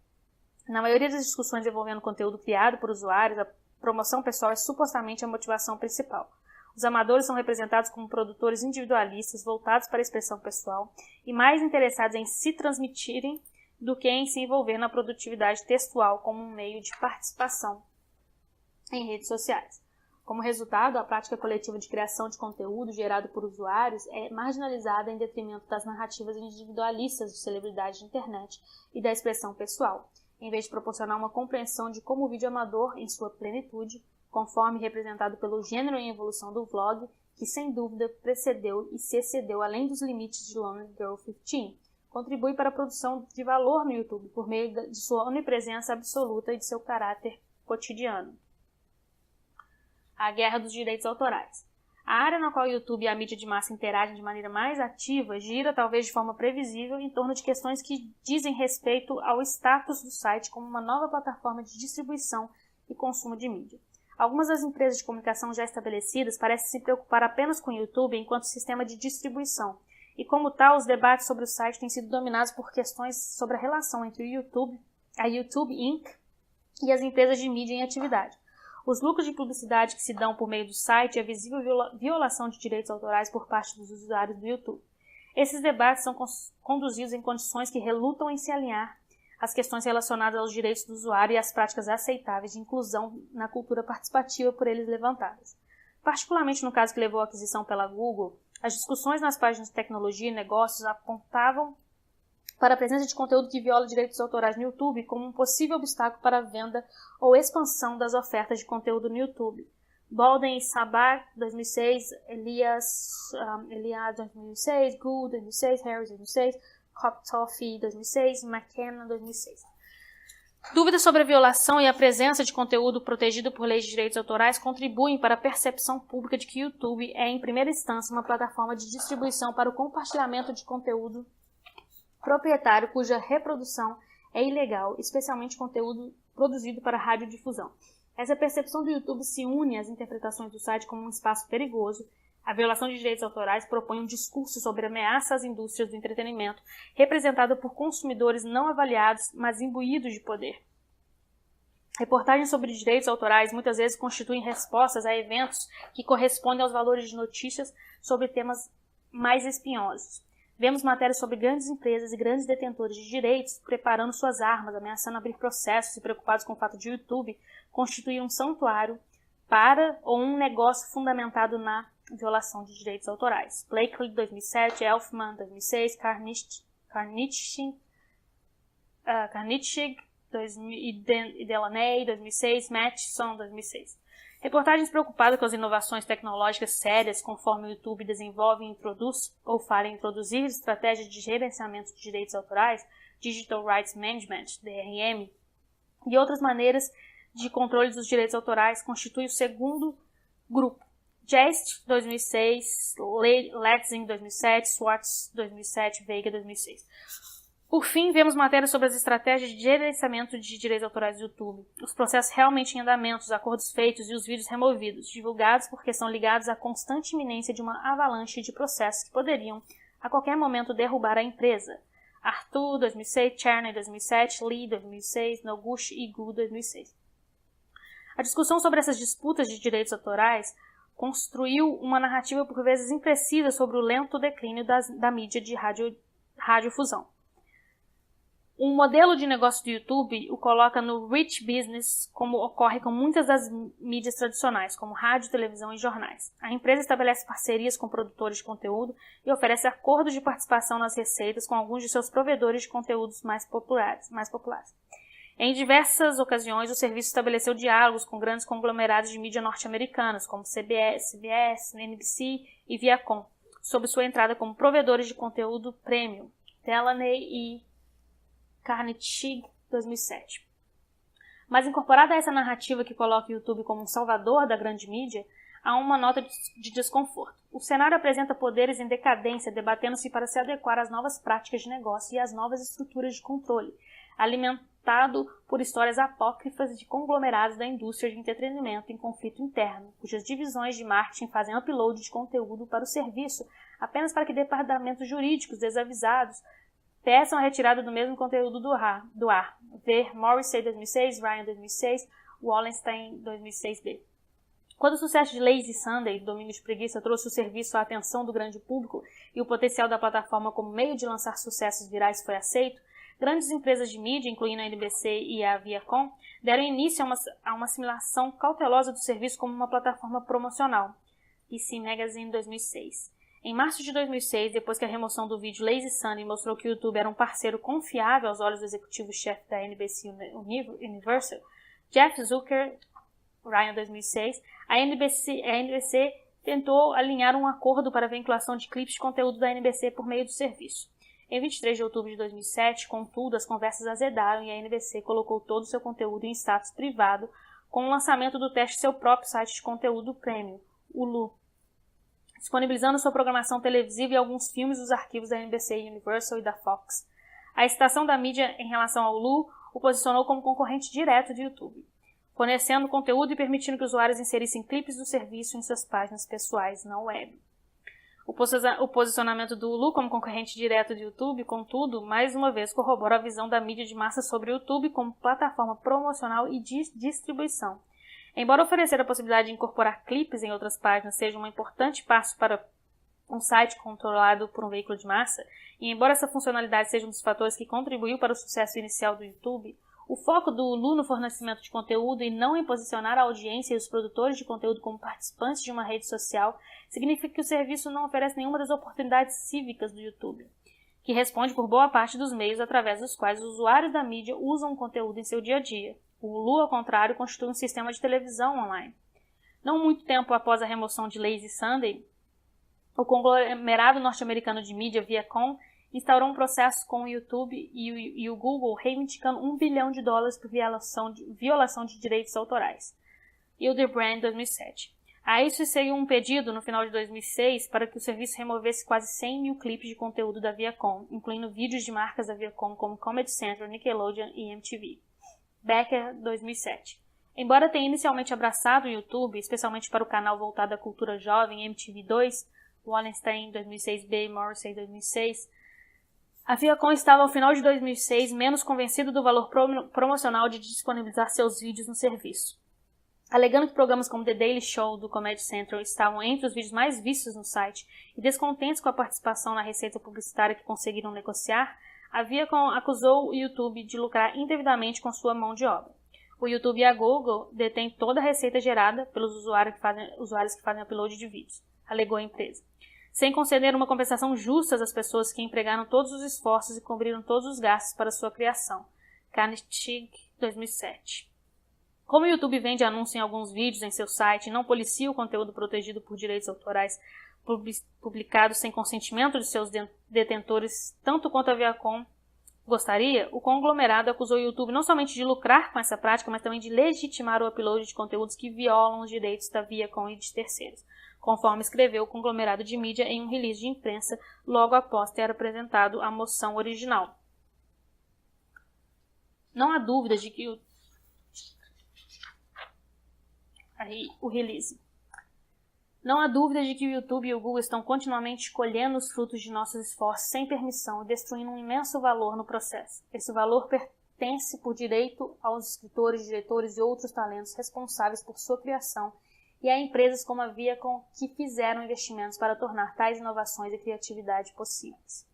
Na maioria das discussões envolvendo conteúdo criado por usuários, a promoção pessoal é supostamente a motivação principal. Os amadores são representados como produtores individualistas voltados para a expressão pessoal e mais interessados em se transmitirem do que em se envolver na produtividade textual como um meio de participação em redes sociais. Como resultado, a prática coletiva de criação de conteúdo gerado por usuários é marginalizada em detrimento das narrativas individualistas de celebridades de internet e da expressão pessoal, em vez de proporcionar uma compreensão de como o vídeo amador, em sua plenitude, conforme representado pelo gênero em evolução do vlog, que sem dúvida precedeu e se excedeu além dos limites de Lonely Girl 15, contribui para a produção de valor no YouTube por meio de sua onipresença absoluta e de seu caráter cotidiano. A guerra dos direitos autorais. A área na qual o YouTube e a mídia de massa interagem de maneira mais ativa gira, talvez de forma previsível, em torno de questões que dizem respeito ao status do site como uma nova plataforma de distribuição e consumo de mídia. Algumas das empresas de comunicação já estabelecidas parecem se preocupar apenas com o YouTube enquanto sistema de distribuição, e como tal, os debates sobre o site têm sido dominados por questões sobre a relação entre o YouTube, a YouTube Inc. e as empresas de mídia em atividade. Os lucros de publicidade que se dão por meio do site e a visível violação de direitos autorais por parte dos usuários do YouTube. Esses debates são conduzidos em condições que relutam em se alinhar às questões relacionadas aos direitos do usuário e às práticas aceitáveis de inclusão na cultura participativa por eles levantadas. Particularmente no caso que levou à aquisição pela Google, as discussões nas páginas de tecnologia e negócios apontavam para a presença de conteúdo que viola direitos autorais no YouTube como um possível obstáculo para a venda ou expansão das ofertas de conteúdo no YouTube. Bolden e Sabah, 2006, Elias 2006, Gould, 2006, Harris, 2006, Koptoff, 2006, McKenna, 2006. Dúvidas sobre a violação e a presença de conteúdo protegido por leis de direitos autorais contribuem para a percepção pública de que o YouTube é, em primeira instância, uma plataforma de distribuição para o compartilhamento de conteúdo proprietário cuja reprodução é ilegal, especialmente conteúdo produzido para radiodifusão. Essa percepção do YouTube se une às interpretações do site como um espaço perigoso. A violação de direitos autorais propõe um discurso sobre ameaça às indústrias do entretenimento, representada por consumidores não avaliados, mas imbuídos de poder. Reportagens sobre direitos autorais muitas vezes constituem respostas a eventos que correspondem aos valores de notícias sobre temas mais espinhosos. Vemos matérias sobre grandes empresas e grandes detentores de direitos preparando suas armas, ameaçando abrir processos e preocupados com o fato de o YouTube constituir um santuário para ou um negócio fundamentado na violação de direitos autorais. Blakely, 2007, Elfman, 2006, Karnichig e Delaney, 2006, Matheson, 2006. Reportagens preocupadas com as inovações tecnológicas sérias conforme o YouTube desenvolve e introduz ou fala em introduzir estratégias de gerenciamento de direitos autorais, Digital Rights Management, DRM, e outras maneiras de controle dos direitos autorais constitui o segundo grupo. Jest, 2006, Letzing, 2007, Swartz, 2007, Veiga, 2006. Por fim, vemos matérias sobre as estratégias de gerenciamento de direitos autorais do YouTube, os processos realmente em andamento, os acordos feitos e os vídeos removidos, divulgados porque são ligados à constante iminência de uma avalanche de processos que poderiam, a qualquer momento, derrubar a empresa. Arthur, 2006, Cherney, 2007, Lee, 2006, Noguchi e Gu, 2006. A discussão sobre essas disputas de direitos autorais construiu uma narrativa por vezes imprecisa sobre o lento declínio da mídia de radiodifusão. Um modelo de negócio do YouTube o coloca no rich business, como ocorre com muitas das mídias tradicionais, como rádio, televisão e jornais. A empresa estabelece parcerias com produtores de conteúdo e oferece acordos de participação nas receitas com alguns de seus provedores de conteúdos mais populares. Em diversas ocasiões, o serviço estabeleceu diálogos com grandes conglomerados de mídia norte-americanos, como CBS, NBC e Viacom, sob sua entrada como provedores de conteúdo premium, Delaney e Karnichig, 2007. Mas incorporada a essa narrativa que coloca o YouTube como um salvador da grande mídia, há uma nota de desconforto. O cenário apresenta poderes em decadência, debatendo-se para se adequar às novas práticas de negócio e às novas estruturas de controle, alimentado por histórias apócrifas de conglomerados da indústria de entretenimento em conflito interno, cujas divisões de marketing fazem upload de conteúdo para o serviço apenas para que departamentos jurídicos desavisados peçam a retirada do mesmo conteúdo do ar. Ver Morrissey 2006, Ryan 2006, Wallenstein 2006b. Quando o sucesso de Lazy Sunday, Domingo de Preguiça, trouxe o serviço à atenção do grande público e o potencial da plataforma como meio de lançar sucessos virais foi aceito, grandes empresas de mídia, incluindo a NBC e a Viacom, deram início a uma assimilação cautelosa do serviço como uma plataforma promocional. PC Magazine 2006. Em março de 2006, depois que a remoção do vídeo Lazy Sunday mostrou que o YouTube era um parceiro confiável aos olhos do executivo-chefe da NBC Universal, Jeff Zucker, Ryan 2006, a NBC tentou alinhar um acordo para a vinculação de clipes de conteúdo da NBC por meio do serviço. Em 23 de outubro de 2007, contudo, as conversas azedaram e a NBC colocou todo o seu conteúdo em status privado com o lançamento do teste de seu próprio site de conteúdo premium, o Hulu, disponibilizando sua programação televisiva e alguns filmes dos arquivos da NBC Universal e da Fox. A estação da mídia em relação ao Hulu o posicionou como concorrente direto do YouTube, fornecendo conteúdo e permitindo que usuários inserissem clipes do serviço em suas páginas pessoais na web. O posicionamento do Hulu como concorrente direto do YouTube, contudo, mais uma vez corrobora a visão da mídia de massa sobre o YouTube como plataforma promocional e de distribuição. Embora oferecer a possibilidade de incorporar clipes em outras páginas seja um importante passo para um site controlado por um veículo de massa, e embora essa funcionalidade seja um dos fatores que contribuiu para o sucesso inicial do YouTube, o foco do Hulu no fornecimento de conteúdo e não em posicionar a audiência e os produtores de conteúdo como participantes de uma rede social significa que o serviço não oferece nenhuma das oportunidades cívicas do YouTube, que responde por boa parte dos meios através dos quais os usuários da mídia usam o conteúdo em seu dia a dia. O Hulu, ao contrário, constitui um sistema de televisão online. Não muito tempo após a remoção de Lazy Sunday, o conglomerado norte-americano de mídia Viacom instaurou um processo com o YouTube e o Google reivindicando $1 bilhão por violação de direitos autorais. Hildebrand, 2007. A isso seguiu um pedido no final de 2006 para que o serviço removesse quase 100 mil clipes de conteúdo da Viacom, incluindo vídeos de marcas da Viacom como Comedy Central, Nickelodeon e MTV. Becker, 2007. Embora tenha inicialmente abraçado o YouTube, especialmente para o canal voltado à cultura jovem MTV2, Wallenstein, 2006b e Morrissey, 2006, a Viacom estava ao final de 2006 menos convencido do valor promocional de disponibilizar seus vídeos no serviço. Alegando que programas como The Daily Show do Comedy Central estavam entre os vídeos mais vistos no site e descontentes com a participação na receita publicitária que conseguiram negociar, a Viacom acusou o YouTube de lucrar indevidamente com sua mão de obra. O YouTube e a Google detêm toda a receita gerada pelos usuários que fazem upload de vídeos, alegou a empresa, sem conceder uma compensação justa às pessoas que empregaram todos os esforços e cobriram todos os gastos para sua criação. Carnegie, 2007. Como o YouTube vende anúncio em alguns vídeos em seu site e não policia o conteúdo protegido por direitos autorais publicados sem consentimento de seus detentores, tanto quanto a Viacom gostaria, o conglomerado acusou o YouTube não somente de lucrar com essa prática, mas também de legitimar o upload de conteúdos que violam os direitos da Viacom e de terceiros, conforme escreveu o conglomerado de mídia em um release de imprensa logo após ter apresentado a moção original. Não há dúvidas de que Não há dúvida de que o YouTube e o Google estão continuamente colhendo os frutos de nossos esforços sem permissão e destruindo um imenso valor no processo. Esse valor pertence por direito aos escritores, diretores e outros talentos responsáveis por sua criação e a empresas como a Viacom que fizeram investimentos para tornar tais inovações e criatividade possíveis.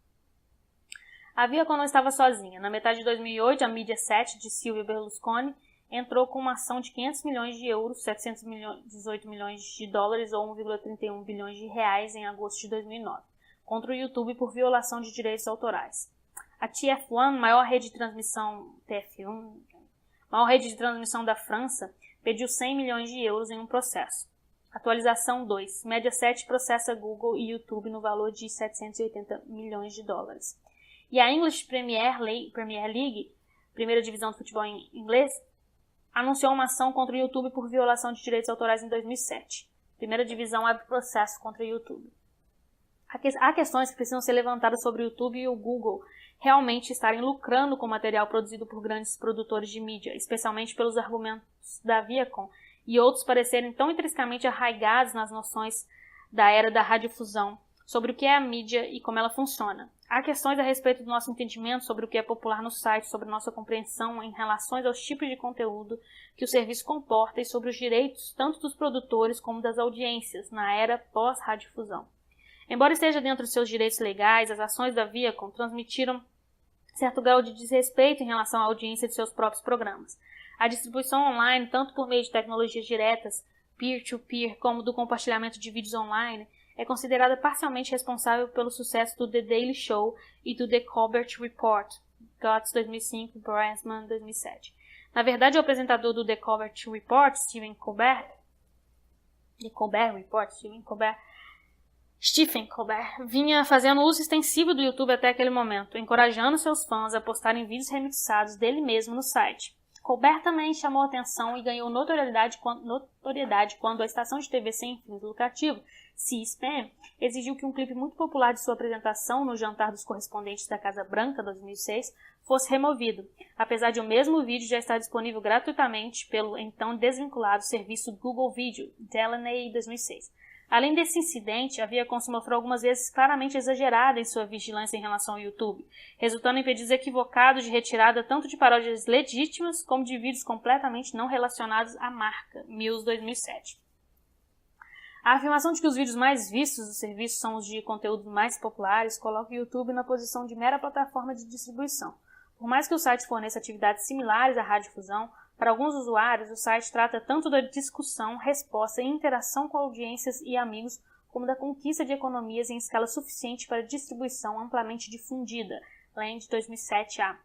A Viacom não estava sozinha. Na metade de 2008, a Mediaset de Silvio Berlusconi entrou com uma ação de 500 milhões de euros, 718 milhões de dólares ou 1,31 bilhões de reais em agosto de 2009, contra o YouTube por violação de direitos autorais. A TF1, maior rede de transmissão da França, pediu 100 milhões de euros em um processo. Atualização 2. Mediaset processa Google e YouTube no valor de 780 milhões de dólares. E a English Premier League, primeira divisão do futebol inglês, anunciou uma ação contra o YouTube por violação de direitos autorais em 2007. Primeira divisão abre processo contra o YouTube. Há questões que precisam ser levantadas sobre o YouTube e o Google realmente estarem lucrando com material produzido por grandes produtores de mídia, especialmente pelos argumentos da Viacom, e outros parecerem tão intrinsecamente arraigados nas noções da era da radiodifusão, sobre o que é a mídia e como ela funciona. Há questões a respeito do nosso entendimento sobre o que é popular no site, sobre nossa compreensão em relação aos tipos de conteúdo que o serviço comporta e sobre os direitos tanto dos produtores como das audiências na era pós-radiodifusão. Embora esteja dentro de seus direitos legais, as ações da Viacom transmitiram certo grau de desrespeito em relação à audiência de seus próprios programas. A distribuição online, tanto por meio de tecnologias diretas, peer-to-peer, como do compartilhamento de vídeos online, é considerada parcialmente responsável pelo sucesso do The Daily Show e do The Colbert Report, Gotts 2005 e Brasman 2007. Na verdade, o apresentador do The Colbert Report, Stephen Colbert, The Colbert Report, Stephen Colbert, vinha fazendo uso extensivo do YouTube até aquele momento, encorajando seus fãs a postarem vídeos remixados dele mesmo no site. Colbert também chamou atenção e ganhou notoriedade quando a estação de TV sem fins lucrativos, C-SPAN, exigiu que um clipe muito popular de sua apresentação no Jantar dos Correspondentes da Casa Branca, 2006, fosse removido, apesar de o mesmo vídeo já estar disponível gratuitamente pelo então desvinculado serviço Google Video, Delaney 2006. Além desse incidente, a Viacom se mostrou algumas vezes claramente exagerada em sua vigilância em relação ao YouTube, resultando em pedidos equivocados de retirada tanto de paródias legítimas como de vídeos completamente não relacionados à marca, Mills 2007. A afirmação de que os vídeos mais vistos do serviço são os de conteúdos mais populares coloca o YouTube na posição de mera plataforma de distribuição. Por mais que o site forneça atividades similares à radiodifusão, para alguns usuários, o site trata tanto da discussão, resposta e interação com audiências e amigos, como da conquista de economias em escala suficiente para distribuição amplamente difundida, Land 2007A.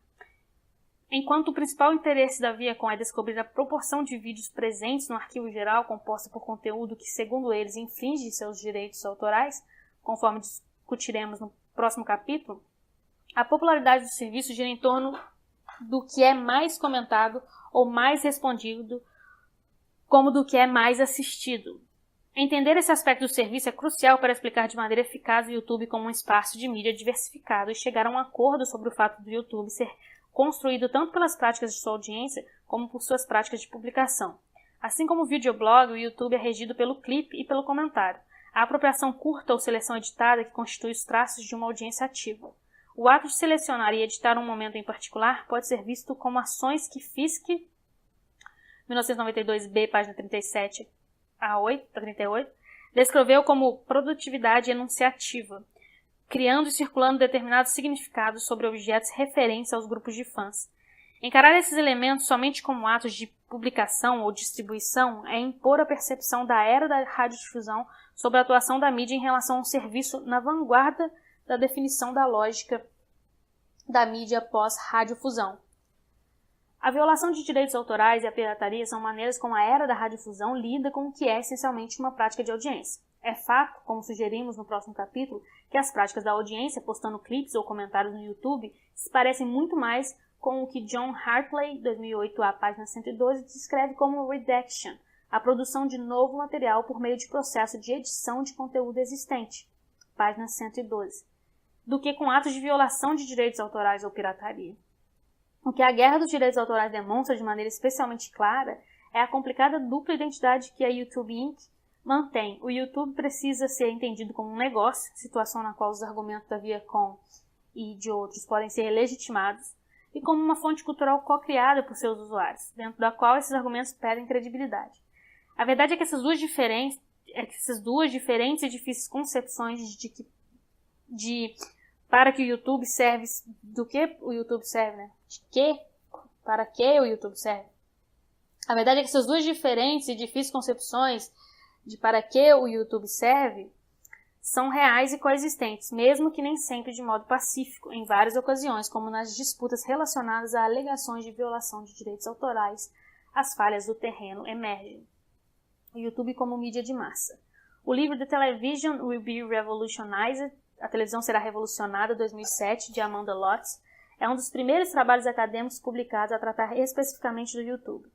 Enquanto o principal interesse da Viacom é descobrir a proporção de vídeos presentes no arquivo geral composta por conteúdo que, segundo eles, infringe seus direitos autorais, conforme discutiremos no próximo capítulo, a popularidade do serviço gira em torno do que é mais comentado ou mais respondido, como do que é mais assistido. Entender esse aspecto do serviço é crucial para explicar de maneira eficaz o YouTube como um espaço de mídia diversificado e chegar a um acordo sobre o fato do YouTube ser construído tanto pelas práticas de sua audiência como por suas práticas de publicação. Assim como o videoblog, o YouTube é regido pelo clipe e pelo comentário, a apropriação curta ou seleção editada que constitui os traços de uma audiência ativa. O ato de selecionar e editar um momento em particular pode ser visto como ações que Fiske, 1992b, página 37 a 38, descreveu como produtividade enunciativa, criando e circulando determinados significados sobre objetos referentes aos grupos de fãs. Encarar esses elementos somente como atos de publicação ou distribuição é impor a percepção da era da radiodifusão sobre a atuação da mídia em relação ao serviço na vanguarda da definição da lógica da mídia pós-radiofusão. A violação de direitos autorais e a pirataria são maneiras como a era da radiodifusão lida com o que é essencialmente uma prática de audiência. É fato, como sugerimos no próximo capítulo, que as práticas da audiência, postando clipes ou comentários no YouTube, se parecem muito mais com o que John Hartley, 2008a, página 112, descreve como redaction, a produção de novo material por meio de processo de edição de conteúdo existente, página 112. Do que com atos de violação de direitos autorais ou pirataria. O que a guerra dos direitos autorais demonstra de maneira especialmente clara é a complicada dupla identidade que a YouTube Inc. mantém. O YouTube precisa ser entendido como um negócio, situação na qual os argumentos da Viacom e de outros podem ser legitimados, e como uma fonte cultural co-criada por seus usuários, dentro da qual esses argumentos perdem credibilidade. A verdade é que essas duas diferentes e difíceis concepções para que o YouTube serve, do que o YouTube serve, né? Para que o YouTube serve. A verdade é que essas duas diferentes e difíceis concepções de para que o YouTube serve são reais e coexistentes, mesmo que nem sempre de modo pacífico, em várias ocasiões, como nas disputas relacionadas a alegações de violação de direitos autorais, as falhas do terreno emergem. O YouTube como mídia de massa. O livro The Television Will Be Revolutionized, A Televisão Será Revolucionada, 2007, de Amanda Lotz, é um dos primeiros trabalhos acadêmicos publicados a tratar especificamente do YouTube.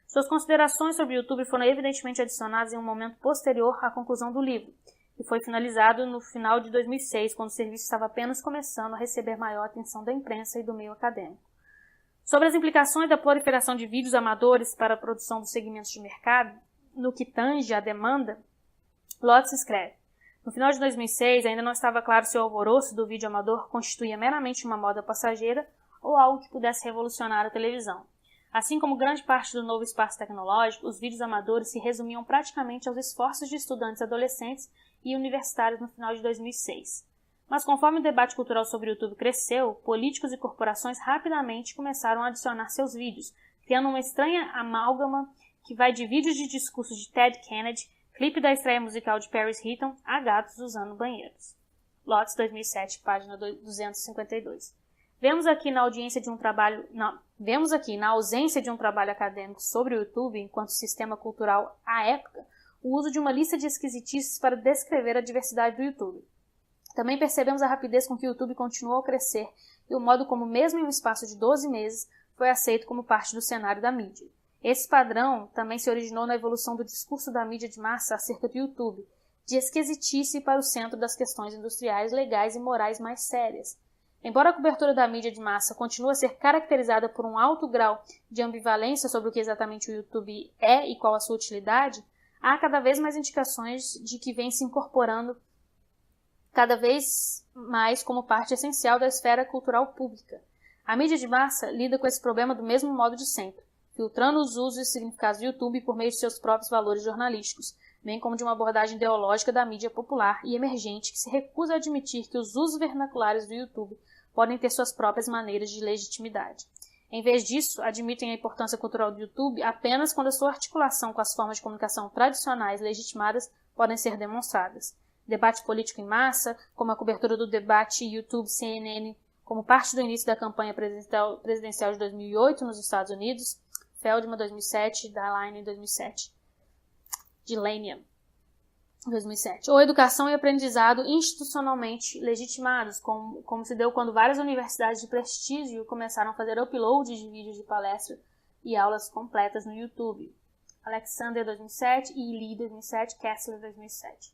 Suas considerações sobre o YouTube foram evidentemente adicionadas em um momento posterior à conclusão do livro, que foi finalizado no final de 2006, quando o serviço estava apenas começando a receber maior atenção da imprensa e do meio acadêmico. Sobre as implicações da proliferação de vídeos amadores para a produção dos segmentos de mercado, no que tange à demanda, Lotz escreve: no final de 2006, ainda não estava claro se o alvoroço do vídeo amador constituía meramente uma moda passageira ou algo que pudesse revolucionar a televisão. Assim como grande parte do novo espaço tecnológico, os vídeos amadores se resumiam praticamente aos esforços de estudantes adolescentes e universitários no final de 2006. Mas conforme o debate cultural sobre o YouTube cresceu, políticos e corporações rapidamente começaram a adicionar seus vídeos, criando uma estranha amálgama que vai de vídeos de discursos de Ted Kennedy, clipe da estreia musical de Paris Hilton, a gatos usando banheiros. Lotz, 2007, página 252. Vemos aqui na ausência de um trabalho acadêmico sobre o YouTube enquanto sistema cultural à época, o uso de uma lista de esquisitices para descrever a diversidade do YouTube. Também percebemos a rapidez com que o YouTube continuou a crescer e o modo como, mesmo em um espaço de 12 meses, foi aceito como parte do cenário da mídia. Esse padrão também se originou na evolução do discurso da mídia de massa acerca do YouTube, de esquisitice para o centro das questões industriais, legais e morais mais sérias. Embora a cobertura da mídia de massa continue a ser caracterizada por um alto grau de ambivalência sobre o que exatamente o YouTube é e qual a sua utilidade, há cada vez mais indicações de que vem se incorporando cada vez mais como parte essencial da esfera cultural pública. A mídia de massa lida com esse problema do mesmo modo de sempre, filtrando os usos e significados do YouTube por meio de seus próprios valores jornalísticos, bem como de uma abordagem ideológica da mídia popular e emergente que se recusa a admitir que os usos vernaculares do YouTube podem ter suas próprias maneiras de legitimidade. Em vez disso, admitem a importância cultural do YouTube apenas quando a sua articulação com as formas de comunicação tradicionais legitimadas podem ser demonstradas. Debate político em massa, como a cobertura do debate YouTube-CNN como parte do início da campanha presidencial de 2008 nos Estados Unidos, Feldman 2007, Daline 2007, Dilania 2007. Ou educação e aprendizado institucionalmente legitimados, como se deu quando várias universidades de prestígio começaram a fazer upload de vídeos de palestra e aulas completas no YouTube. Alexander 2007, Lee 2007, Kessler 2007.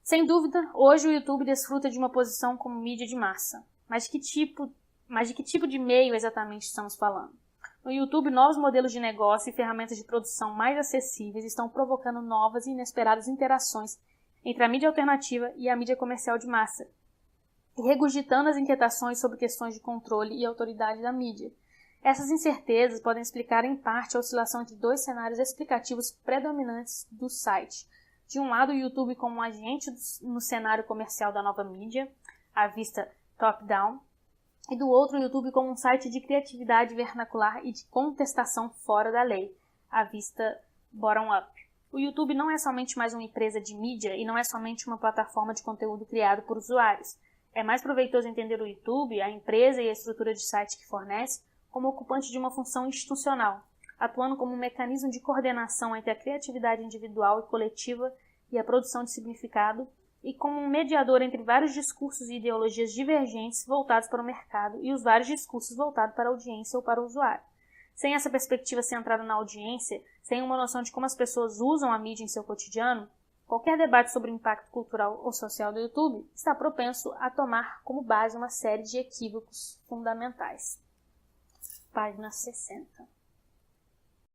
Sem dúvida, hoje o YouTube desfruta de uma posição como mídia de massa. Mas de que tipo de meio exatamente estamos falando? No YouTube, novos modelos de negócio e ferramentas de produção mais acessíveis estão provocando novas e inesperadas interações entre a mídia alternativa e a mídia comercial de massa, e regurgitando as inquietações sobre questões de controle e autoridade da mídia. Essas incertezas podem explicar em parte a oscilação entre dois cenários explicativos predominantes do site. De um lado, o YouTube como um agente no cenário comercial da nova mídia, à vista top-down, e do outro, o YouTube como um site de criatividade vernacular e de contestação fora da lei, à vista bottom-up. O YouTube não é somente mais uma empresa de mídia e não é somente uma plataforma de conteúdo criado por usuários. É mais proveitoso entender o YouTube, a empresa e a estrutura de site que fornece, como ocupante de uma função institucional, atuando como um mecanismo de coordenação entre a criatividade individual e coletiva e a produção de significado, e como um mediador entre vários discursos e ideologias divergentes voltados para o mercado e os vários discursos voltados para a audiência ou para o usuário. Sem essa perspectiva centrada na audiência, sem uma noção de como as pessoas usam a mídia em seu cotidiano, qualquer debate sobre o impacto cultural ou social do YouTube está propenso a tomar como base uma série de equívocos fundamentais. Página 60.